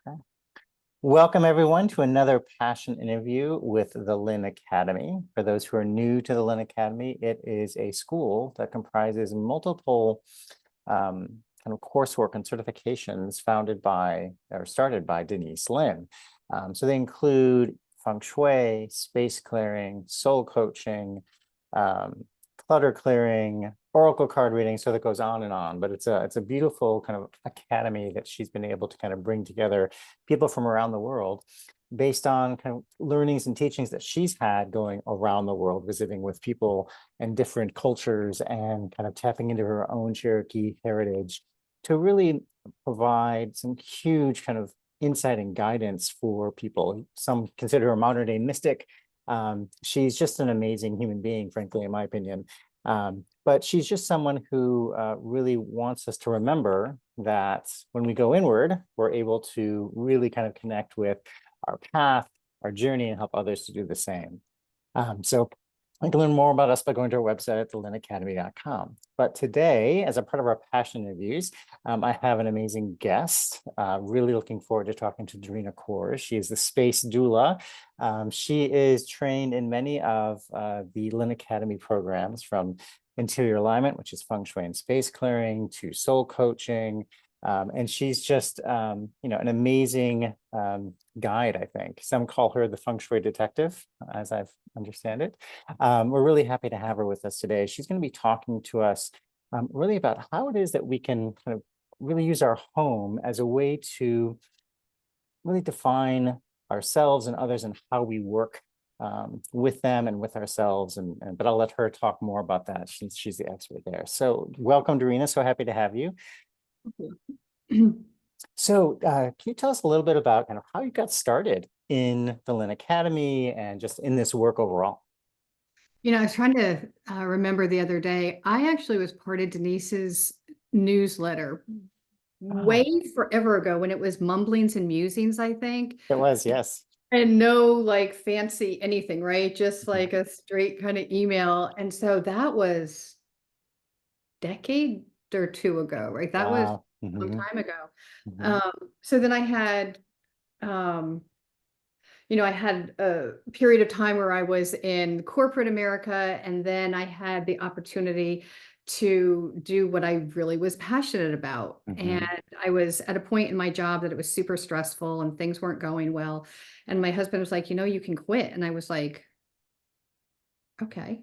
Okay. Welcome everyone to another passion interview with the Lynn Academy. For those who are new to the Lynn Academy, it is a school that comprises multiple kind of coursework and certifications founded by or started by Denise Lynn. So they include feng shui, space clearing, soul coaching, clutter clearing, oracle card reading, so that goes on and on. But it's a beautiful kind of academy that she's been able to kind of bring together people from around the world based on kind of learnings and teachings that she's had going around the world, visiting with people and different cultures and kind of tapping into her own Cherokee heritage to really provide some huge kind of insight and guidance for people. Some consider her a modern day mystic. She's just an amazing human being, frankly, in my opinion. But she's just someone who really wants us to remember that when we go inward, we're able to really kind of connect with our path, our journey, and help others to do the same. So you can learn more about us by going to our website at thelinacademy.com. But today, as a part of our passion interviews, I have an amazing guest. Really looking forward to talking to Dorina Kors. She is the space doula. She is trained in many of the Lynn Academy programs, from interior alignment, which is feng shui and space clearing, to soul coaching. And she's just, an amazing guide, I think. Some call her the feng shui detective, as I've understand it. We're really happy to have her with us today. She's going to be talking to us really about how it is that we can kind of really use our home as a way to really define ourselves and others and how we work with them and with ourselves. But I'll let her talk more about that since she's the expert there. So welcome, Dorina. So happy to have you. So can you tell us a little bit about kind of how you got started in the Lynn Academy and just in this work overall? I was trying to remember the other day, I actually was part of Denise's newsletter way Oh, forever ago when it was Mumblings and Musings, I think. it was, yes. And no like fancy anything, right? Just Mhm. like a straight kind of email. And so that was decade or two ago, right? That was Wow. a long Hmm. time ago. Hmm. So then I had um I had a period of time where I was in corporate America, and then I had the opportunity to do what I really was passionate about. And Hmm. I was at a point in my job that it was super stressful and things weren't going well. And my husband was like, you can quit. And I was like, okay.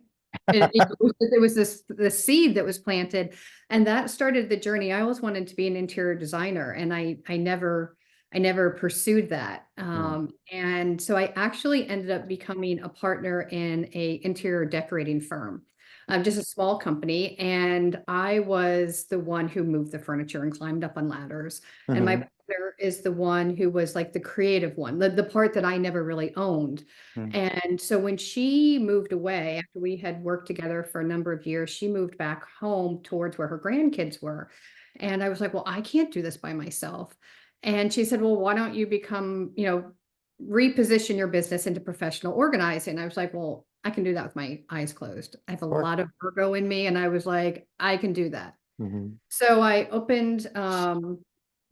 It was this the seed that was planted, and that started the journey. I always wanted to be an interior designer, and I never pursued that. And so I actually ended up becoming a partner in a interior decorating firm, just a small company. And I was the one who moved the furniture and climbed up on ladders. And my Hmm. partner is the one who was like the creative one, the part that I never really owned. Hmm. And so when she moved away, after we had worked together for a number of years, she moved back home towards where her grandkids were. And I was like, well, I can't do this by myself. And she said, well, why don't you reposition your business into professional organizing? I was like, well, I can do that with my eyes closed. I have a Sure. lot of Virgo in me. And I was like, I can do that. Hmm. So I opened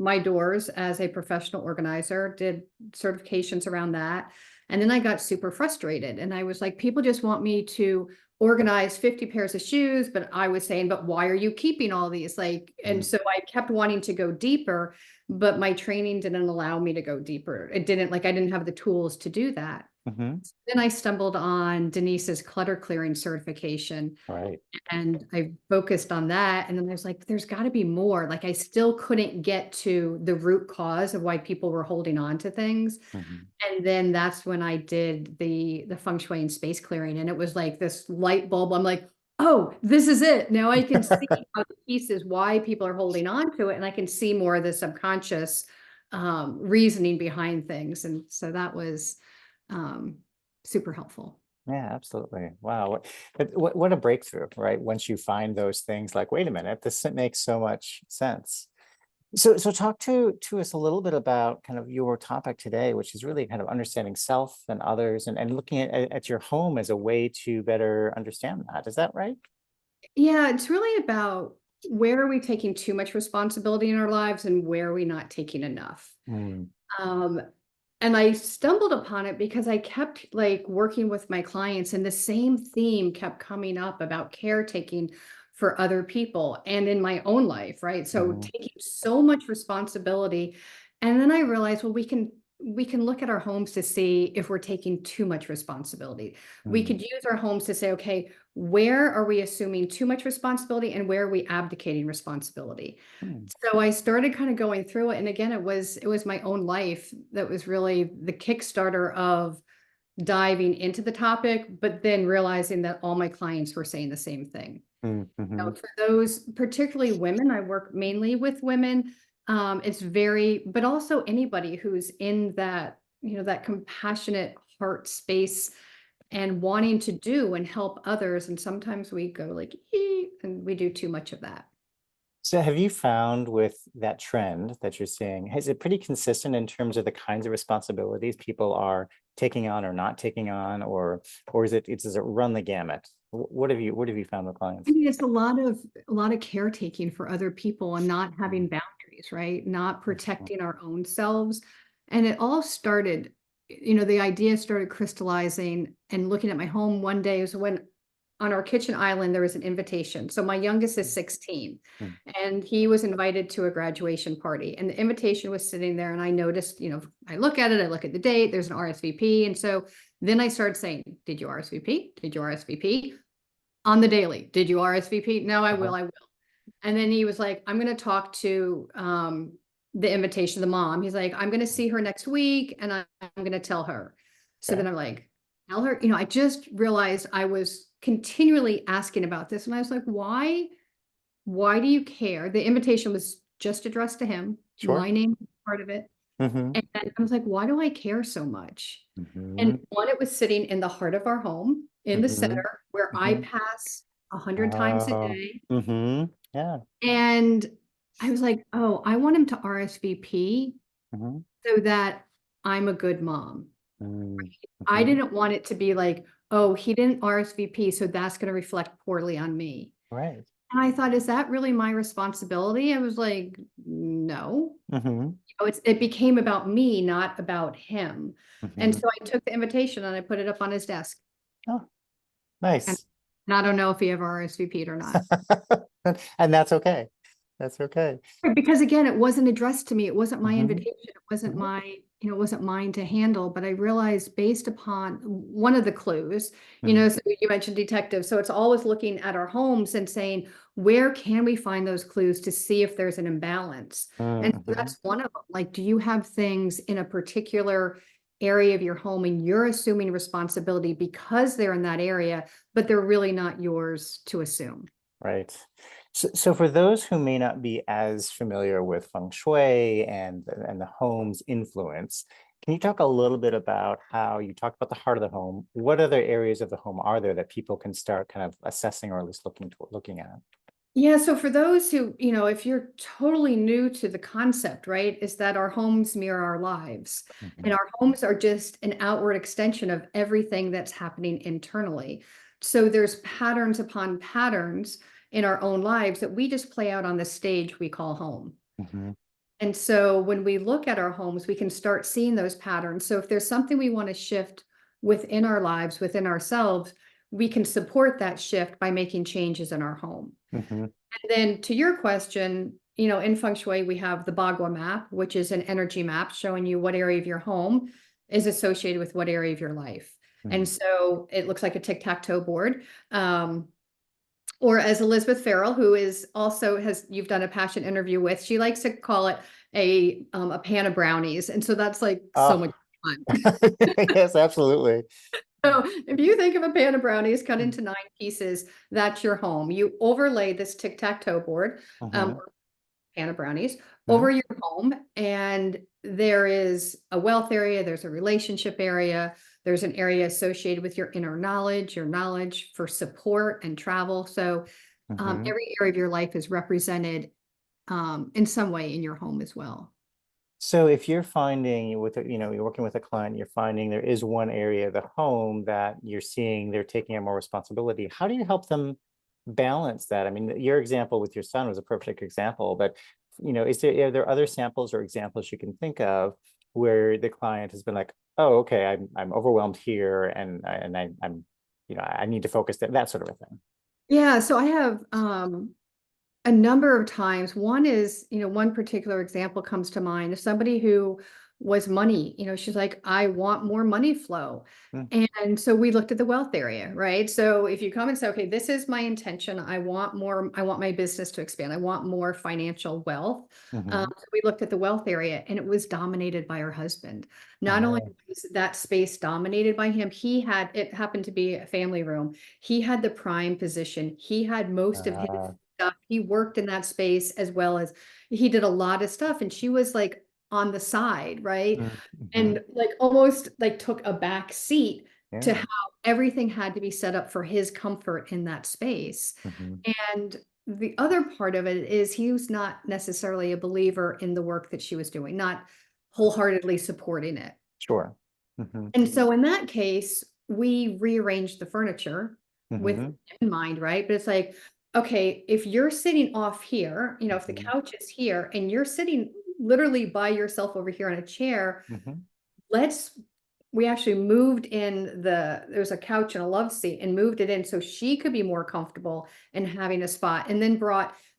my doors as a professional organizer, did certifications around that. And then I got super frustrated. And I was like, people just want me to organize 50 pairs of shoes. But I was saying, but why are you keeping all these? And Hmm. so I kept wanting to go deeper, but my training didn't allow me to go deeper. I didn't have the tools to do that. Hmm. Then I stumbled on Denise's clutter clearing certification, Right. and I focused on that. And then I was like, there's got to be more. Like I still couldn't get to the root cause of why people were holding on to things. Hmm. And then that's when I did the feng shui and space clearing. And it was like this light bulb. I'm like, oh, this is it. Now I can see how the pieces, why people are holding on to it. And I can see more of the subconscious reasoning behind things. And so that was um, super helpful. Yeah, absolutely. Wow. What a breakthrough, right? Once you find those things like, wait a minute, this makes so much sense. So talk to us a little bit about kind of your topic today, which is really kind of understanding self and others and looking at your home as a way to better understand that. Is that right? Yeah, it's really about where are we taking too much responsibility in our lives and where are we not taking enough. Mm. Um, and I stumbled upon it because I kept like working with my clients and the same theme kept coming up about caretaking for other people and in my own life, right? So Mhm, taking so much responsibility. And then I realized, well, we can look at our homes to see if we're taking too much responsibility. We mm, could use our homes to say, okay, where are we assuming too much responsibility and where are we abdicating responsibility? mm, So I started kind of going through it, and again, it was my own life that was really the Kickstarter of diving into the topic, but then realizing that all my clients were saying the same thing. mm, mhm, For those, particularly women, I work mainly with women. It's very, but also anybody who's in that, that compassionate heart space and wanting to do and help others. And sometimes we go like, "Ee," and we do too much of that. So have you found with that trend that you're seeing, is it pretty consistent in terms of the kinds of responsibilities people are taking on or not taking on, or is does it run the gamut? What have you found with I clients? mean, it's a lot of caretaking for other people and not Mm, having boundaries, right? Not mhm, protecting our own selves. And it all started, the idea started crystallizing and looking at my home one day is when on our kitchen island there was an invitation. So my youngest is 16 mm, and he was invited to a graduation party and the invitation was sitting there and I noticed, I look at it, I look at the date, there's an RSVP. And so then I started saying, did you RSVP? Did you RSVP? On the daily. Did you RSVP? No, I uh-huh, will, I will. And then he was like, I'm gonna talk to the invitation, the mom. He's like, I'm gonna see her next week and I'm gonna tell her. So okay, then I'm like, tell her, I just realized I was continually asking about this. And I was like, why do you care? The invitation was just addressed to him, sure. my name was part of it. Mm-hmm, And I was like, why do I care so much? And mm-hmm, one, it was sitting in the heart of our home, in the mm-hmm, center, where I mm-hmm. pass 100 times a Oh, day. mm-hmm, yeah. And I was like, oh, I want him to RSVP Mm-hmm, so that I'm a good mom. I mm-hmm, didn't want it to be like, oh, he didn't RSVP, so that's going to reflect poorly on me. right. And I thought, is that really my responsibility? I was like, no. Mm-hmm, It became about me, not about him. And mm-hmm. so I took the invitation and I put it up on his desk. Oh, And, nice. and I don't know if he ever RSVP'd or not. And that's okay. That's okay. Right, because again, it wasn't addressed to me. It wasn't my Mm-hmm, invitation. It wasn't mm-hmm, it wasn't mine to handle. But I realized based upon one of the clues, mm-hmm, so you mentioned detective. So it's always looking at our homes and saying, where can we find those clues to see if there's an imbalance? And so mm-hmm. that's one of them. Like, do you have things in a particular area of your home and you're assuming responsibility because they're in that area, but they're really not yours to assume? Right. So for those who may not be as familiar with feng shui and the home's influence, can you talk a little bit about how you talked about the heart of the home? What other areas of the home are there that people can start kind of assessing or at least looking at? Yeah, so for those who, if you're totally new to the concept, right, is that our homes mirror our lives. And Mhm, our homes are just an outward extension of everything that's happening internally. So there's patterns upon patterns in our own lives that we just play out on the stage we call home. mhm, And so when we look at our homes, we can start seeing those patterns. So if there's something we want to shift within our lives, within ourselves, we can support that shift by making changes in our home. mhm, And then to your question, in feng shui, we have the Bagua map, which is an energy map showing you what area of your home is associated with what area of your life. And mhm. so it looks like a tic-tac-toe board. Or as Elizabeth Farrell, who is also you've done a passion interview with, she likes to call it a pan of brownies. And so that's like so Oh, much fun. yes, absolutely. So if you think of a pan of brownies cut into 9 pieces, that's your home. You overlay this tic-tac-toe board, Mm-hmm, or pan of brownies mm-hmm, over your home, and there is a wealth area, there's a relationship area, there's an area associated with your inner knowledge, your knowledge for support and travel. So mm-hmm. every area of your life is represented in some way in your home as well. So if you're finding you're working with a client, you're finding there is one area of the home that you're seeing they're taking on more responsibility. How do you help them balance that? I mean, your example with your son was a perfect example, but are there other samples or examples you can think of where the client has been like, oh, okay, I'm overwhelmed here, and I'm, I need to focus, that sort of a thing. Yeah, so I have a number of times. One is, one particular example comes to mind of somebody who was money, she's like, I want more money flow. Mm, And so we looked at the wealth area, right? So if you come and say, okay, this is my intention, I want more, I want my business to expand, I want more financial wealth. mm-hmm. So we looked at the wealth area and it was dominated by her husband. Not only Oh, was that space dominated by him, it happened to be a family room. He had the prime position. He had most of his uh, stuff. He worked in that space as well as he did a lot of stuff. And she was like on the side, right? mm-hmm. And like almost like took a back seat to Yeah. how everything had to be set up for his comfort in that space. Mm-hmm. And the other part of it is he was not necessarily a believer in the work that she was doing, not wholeheartedly supporting it. Sure. Mm-hmm. And so in that case, we rearranged the furniture with Mm-hmm. in mind, right? But it's like, okay, if you're sitting off here, if the Mm-hmm. couch is here and you're sitting literally by yourself over here on a chair, Mm-hmm. let's we actually moved in there's a couch and a love seat and moved it in so she could be more comfortable and having a spot, and then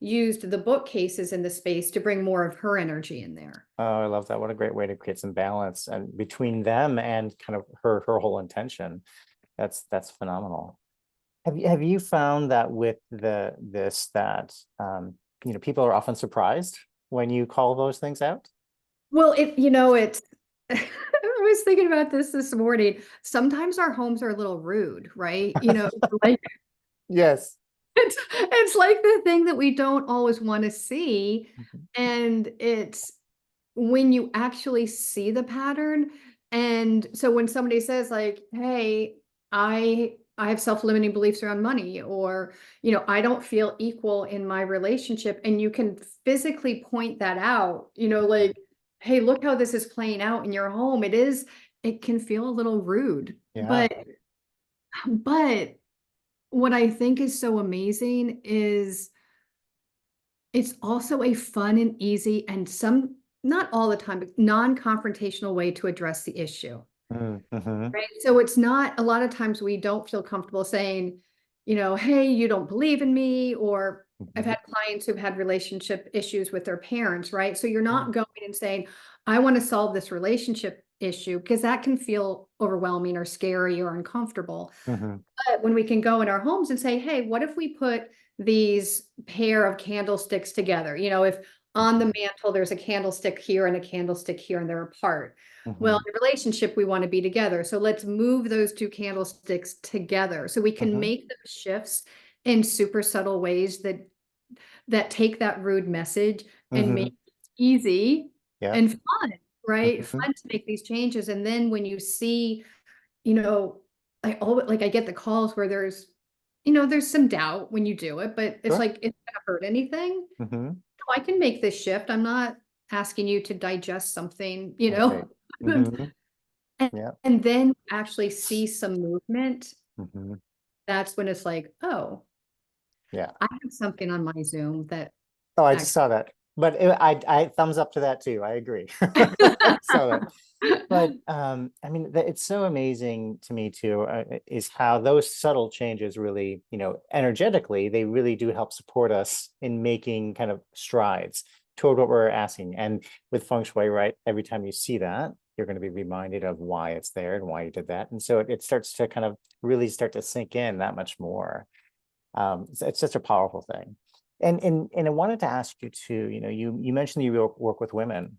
used the bookcases in the space to bring more of her energy in there. Oh, I love that. What a great way to create some balance and between them and kind of her whole intention. That's phenomenal. Have you found that with this that people are often surprised when you call those things out? Well, it's I was thinking about this morning. Sometimes our homes are a little rude, right? Like Yes. it's like the thing that we don't always want to see. Mhm. And it's when you actually see the pattern. And so when somebody says like, hey, I have self-limiting beliefs around money, or, I don't feel equal in my relationship, and you can physically point that out, like, hey, look how this is playing out in your home. It can feel a little rude, Yeah. but what I think is so amazing is it's also a fun and easy and not all the time, but non-confrontational way to address the issue. Mm-hmm. Right. So it's not a lot of times we don't feel comfortable saying, hey, you don't believe in me, or I've Hmm. had clients who've had relationship issues with their parents, right? So you're Yeah. not going and saying, I want to solve this relationship issue, because that can feel overwhelming or scary or uncomfortable. Hmm. But when we can go in our homes and say, hey, what if we put these pair of candlesticks together? If on the mantle there's a candlestick here and a candlestick here and they're apart. Well, Hmm. in a relationship, we want to be together. So let's move those two candlesticks together so we can Hmm. make those shifts in super subtle ways that take that rude message and make Hmm. it easy Yeah. and fun, right? Hmm. Fun to make these changes. And then when you see, you know, I get the calls where there's some doubt when you do it, but it's Sure. like, it's gonna hurt anything. Hmm. No, I can make this shift. I'm not asking you to digest something, Right. Hmm. And, Yeah. and then actually see some movement. Hmm. That's when it's like, oh, Yeah. I have something on my Zoom that Oh, I just actually. saw that. But I thumbs up to that too. I agree. I saw that. But I mean, it's so amazing to me too, is how those subtle changes really, energetically, they really do help support us in making kind of strides toward what we're asking. And with feng shui, right, every time you see that, you're going to be reminded of why it's there and why you did that. And so it starts to kind of really start to sink in that much more. It's such a powerful thing. And I wanted to ask you too, you mentioned you work with women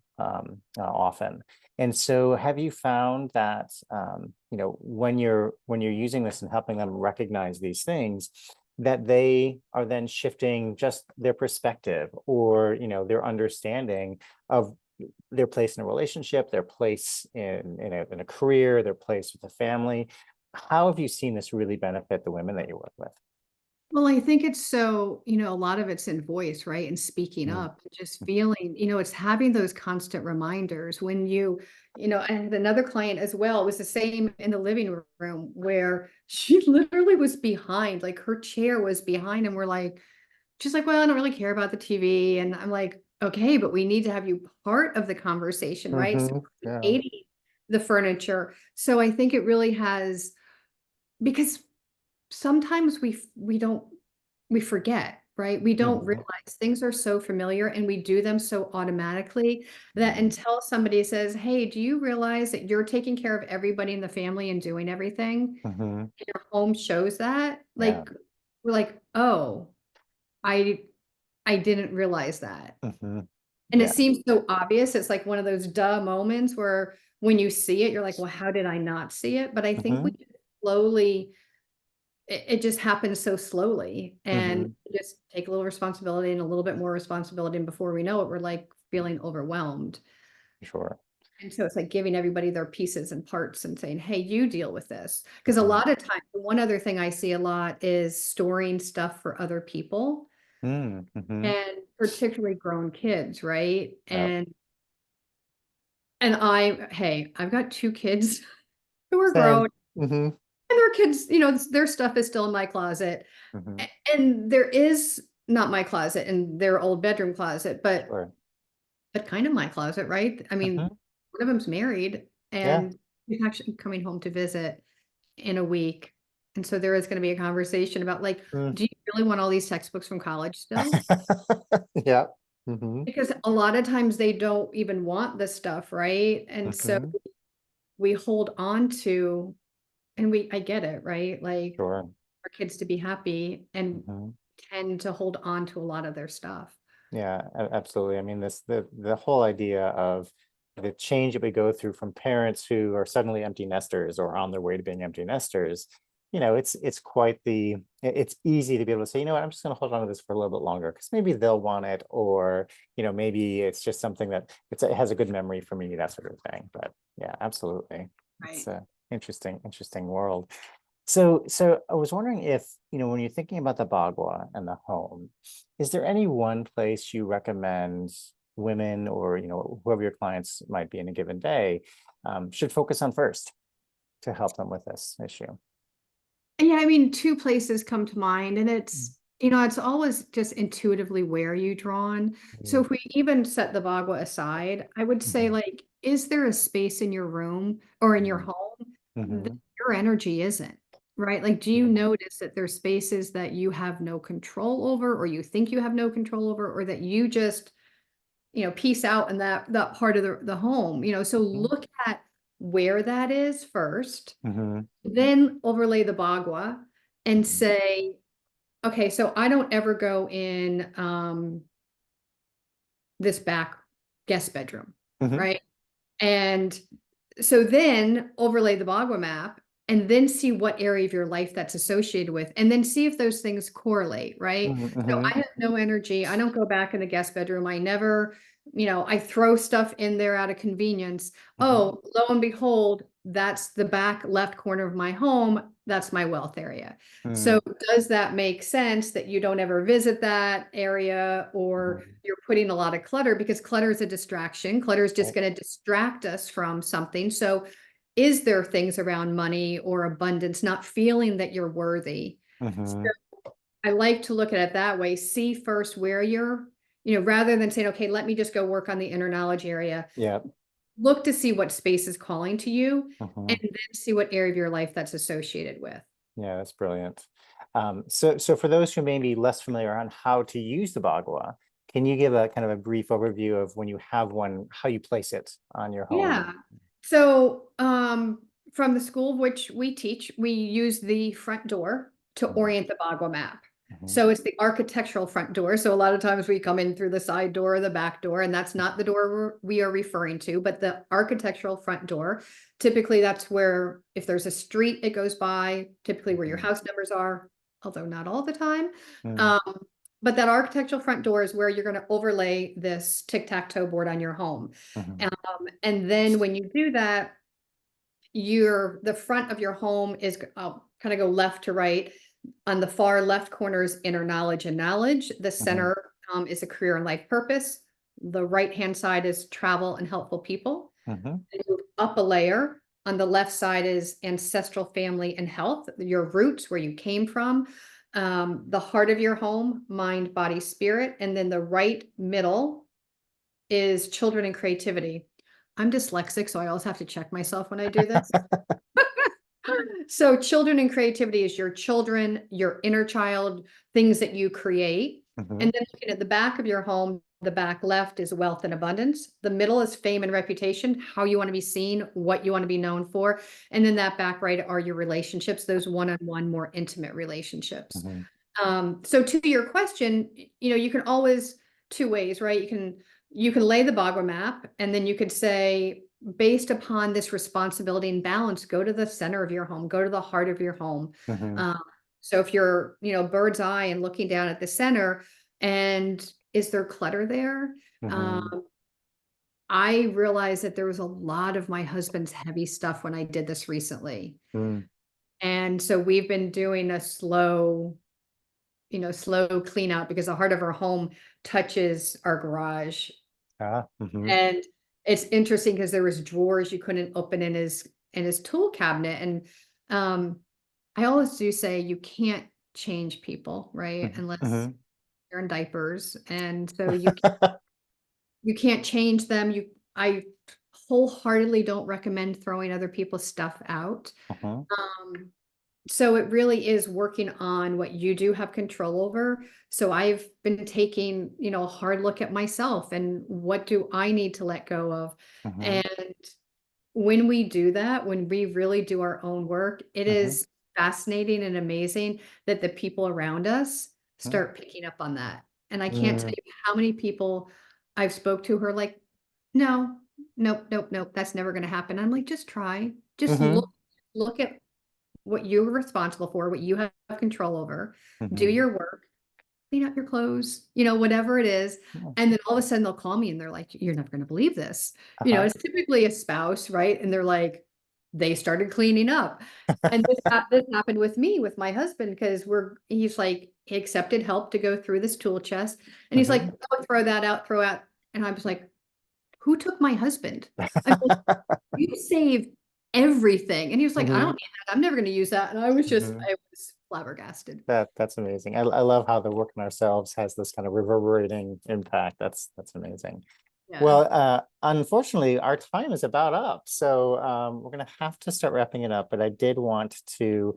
often. And so have you found that when you're using this and helping them recognize these things, that they are then shifting just their perspective or their understanding of their place in a relationship, their place in a career, their place with a family? How have you seen this really benefit the women that you work with? Well, I think it's so, a lot of it's in voice, right? And speaking Mm, up, just feeling, it's having those constant reminders when I had another client as well. It was the same in the living room where she literally was like her chair was behind, and she's like, well, I don't really care about the TV. And I'm like, okay, but we need to have you part of the conversation, right? So Yeah. creating the furniture. So I think it really has, because sometimes we don't, we forget, right? We don't Mhm. realize things are so familiar and we do them so automatically that Mhm. until somebody says, "Hey, do you realize that you're taking care of everybody in the family and doing everything? Mhm. Your home shows that." Yeah. Like, we're like, "Oh, I I didn't realize that." Mhm. And it Yeah. seems so obvious. It's like one of those duh moments where when you see it, you're like, "Well, how did I not see it?" But I think we Mhm. slowly, it just happens so slowly, and Mhm. we just take a little responsibility and a little bit more responsibility, and before we know it, we're, like, feeling overwhelmed. Sure. And so it's like giving everybody their pieces and parts and saying, "Hey, you deal with this." Because a Mhm. lot of times, the one other thing I see a lot is storing stuff for other people, Mhm. and particularly grown kids, right? Yep. And hey, I've got 2 kids who are grown, Same. Mhm. and their kids, their stuff is still in my closet. Mhm. And there is not my closet and their old bedroom closet, Sure. but kind of my closet, right? I mean, Mhm. one of them's married Yeah. and he's actually coming home to visit in a week. And so there is going to be a conversation about, like, Mm. do you really want all these textbooks from college still? Yeah. Mhm. Because a lot of times they don't even want the stuff, right? And so Mhm. we hold on to, and I get it, right? Like, Sure. our kids to be happy and Mhm. tend to hold on to a lot of their stuff. Yeah, absolutely. I mean, the whole idea of the change that we go through from parents who are suddenly empty nesters or on their way to being empty nesters, it's quite it's easy to be able to say, you know what, I'm just going to hold on to this for a little bit longer because maybe they'll want it, or maybe it's just something that it has a good memory for me, that sort of thing. But yeah, absolutely, it's Right. a interesting world. So I was wondering if, when you're thinking about the Bagua and the home, is there any one place you recommend women or, whoever your clients might be in a given day, should focus on first to help them with this issue? Yeah, I mean, 2 places come to mind, and Mm. it's always just intuitively where you drawn. So Mhm. if we even set the Bagua aside, I would say, Mhm. like, is there a space in your room or in your Mhm. home that Mhm. your energy isn't, right? Like, do you Mhm. notice that there's spaces that you have no control over, or you think you have no control over, or that you just, peace out in that part of the home, so Mhm. look at where that is first, Mhm. then overlay the Bagua and Mhm. say, okay, so I don't ever go in this back guest bedroom, Mhm. right? And so then overlay the Bagua map and then see what area of your life that's associated with, and then see if those things correlate, right? Mhm. So Mhm. I have no energy. I don't go back in the guest bedroom. I never, I throw stuff in there out of convenience. Mhm. Oh, lo and behold, that's the back left corner of my home. That's my wealth area. So Mhm. does that make sense that you don't ever visit that area, or Mhm. you're putting a lot of clutter, because clutter is a distraction. Clutter is just Right. going to distract us from something. So is there things around money or abundance, not feeling that you're worthy? So Mhm. I like to look at it that way. See first where you're, rather than saying, okay, let me just go work on the inner knowledge area. Yeah. Look to see what space is calling to you, and Mhm. then see what area of your life that's associated with. Yeah, that's brilliant. So for those who may be less familiar on how to use the Bagua, can you give a kind of a brief overview of when you have one, how you place it on your home? Yeah. So, from the school which we teach, we use the front door to Mhm. orient the Bagua map. Mhm. So it's the architectural front door. So a lot of times we come in through the side door or the back door, and that's not the door we are referring to, but the architectural front door. Typically, that's where, if there's a street it goes by, typically where your Mhm. house numbers are, although not all the time. Mhm. Um, but that architectural front door is where you're going to overlay this tic-tac-toe board on your home. Mhm. And then when you do that, the front of your home is, I'll kind of go left to right. On the far left corner is inner knowledge and knowledge. The Mhm. center is a career and life purpose. The right hand side is travel and helpful people. Mhm. And move up a layer. On the left side is ancestral family and health, your roots, where you came from. The heart of your home, mind, body, spirit. And then the right middle is children and creativity. I'm dyslexic, so I always have to check myself when I do this. So children and creativity is your children, your inner child, things that you create. Mhm, And then looking at the back of your home, the back left is wealth and abundance. The middle is fame and reputation, how you want to be seen, what you want to be known for. And then that back right are your relationships, those one-on-one, more intimate relationships. mhm, So to your question, you can always two ways, right? You can lay the Bagua map, and then you could say, based upon this responsibility and balance, go to the center of your home, go to the heart of your home. mhm, Um, so if you're, bird's eye and looking down at the center, and is there clutter there? mhm, Um, I realized that there was a lot of my husband's heavy stuff when I did this recently. mm. And so we've been doing a slow clean out because the heart of our home touches our garage. Ah, mhm, And it's interesting because there was drawers you couldn't open in his tool cabinet. And I always do say you can't change people, right? mhm, Unless mhm. they're in diapers. And so you can't change them. I wholeheartedly don't recommend throwing other people's stuff out. Mhm, Um, So it really is working on what you do have control over. So I've been taking, a hard look at myself and what do I need to let go of. mhm, And when we do that, when we really do our own work, it mhm, is fascinating and amazing that the people around us mhm, start picking up on that. And I can't tell mm, you how many people I've spoke to who are like, no, nope, nope, nope, that's never going to happen. I'm like, just try, just mhm, look at what you're responsible for, what you have control over, do mhm. your work, clean up your clothes, whatever it is. Mm. And then all of a sudden they'll call me and they're like, you're never going to believe this. Uh-huh. It's typically a spouse, right? And they're like, they started cleaning up. And this happened with me, with my husband, because he's like, he accepted help to go through this tool chest. And he's like, Mhm. oh, throw that out, throw out. And I was like, who took my husband? I'm like, you saved everything. And he was like, I don't Mhm, need that. I'm never going to use that. And mhm. I was flabbergasted. That's amazing. I love how the work in ourselves has this kind of reverberating impact. That's amazing. Yeah. Well, unfortunately, our time is about up. So we're going to have to start wrapping it up. But I did want to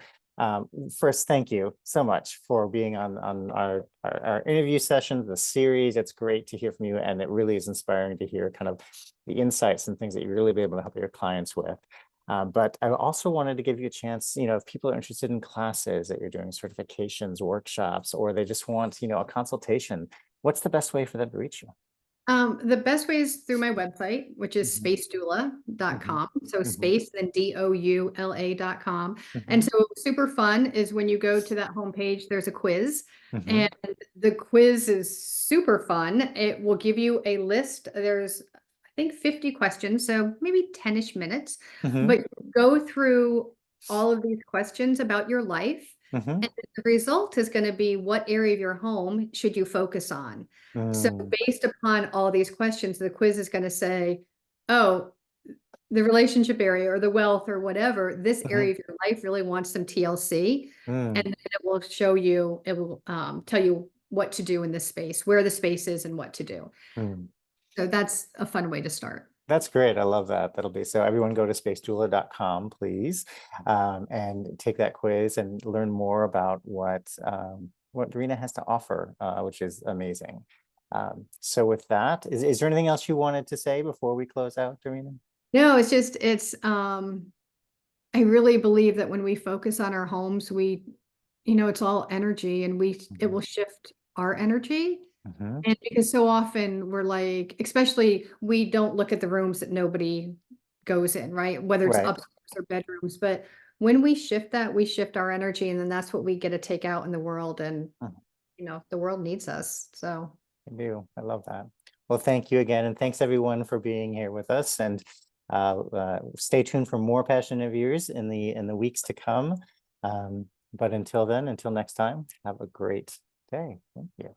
first thank you so much for being on our interview session, the series. It's great to hear from you. And it really is inspiring to hear kind of the insights and things that you really be able to help your clients with. But I also wanted to give you a chance, if people are interested in classes that you're doing, certifications, workshops, or they just want, a consultation, what's the best way for them to reach you? The best way is through my website, which is Mhm, mhm, spacedoula.com. So mhm, space, then DOULA.com. And mhm, so super fun is when you go to that homepage, there's a quiz. mhm, And the quiz is super fun. It will give you a list. There's, I think, 50 questions, so maybe 10-ish minutes. mhm, But go through all of these questions about your life. mhm, And the result is going to be what area of your home should you focus on. So mm, based upon all these questions, the quiz is going to say, oh, the relationship area or the wealth or whatever, this mhm, area of your life really wants some TLC. And mm, then it will show you, it will tell you what to do in this space, where the space is and what to do. mm. So that's a fun way to start. That's great. I love that. That'll be so everyone go to spacedoula.com, please, and take that quiz and learn more about what Dorina has to offer, which is amazing. So with that, is there anything else you wanted to say before we close out, Dorina? No, I really believe that when we focus on our homes, it's all energy and it will Mhm, shift our energy. mhm. And because so often we're like, especially we don't look at the rooms that nobody goes in, right? Whether it's Right. upstairs or bedrooms. But when we shift that, we shift our energy, and then that's what we get to take out in the world. And, Mhm. the world needs us. So I do. I love that. Well, thank you again. And thanks everyone for being here with us. And stay tuned for more passion interviews in the weeks to come. But until then, until next time, have a great day. Thank you.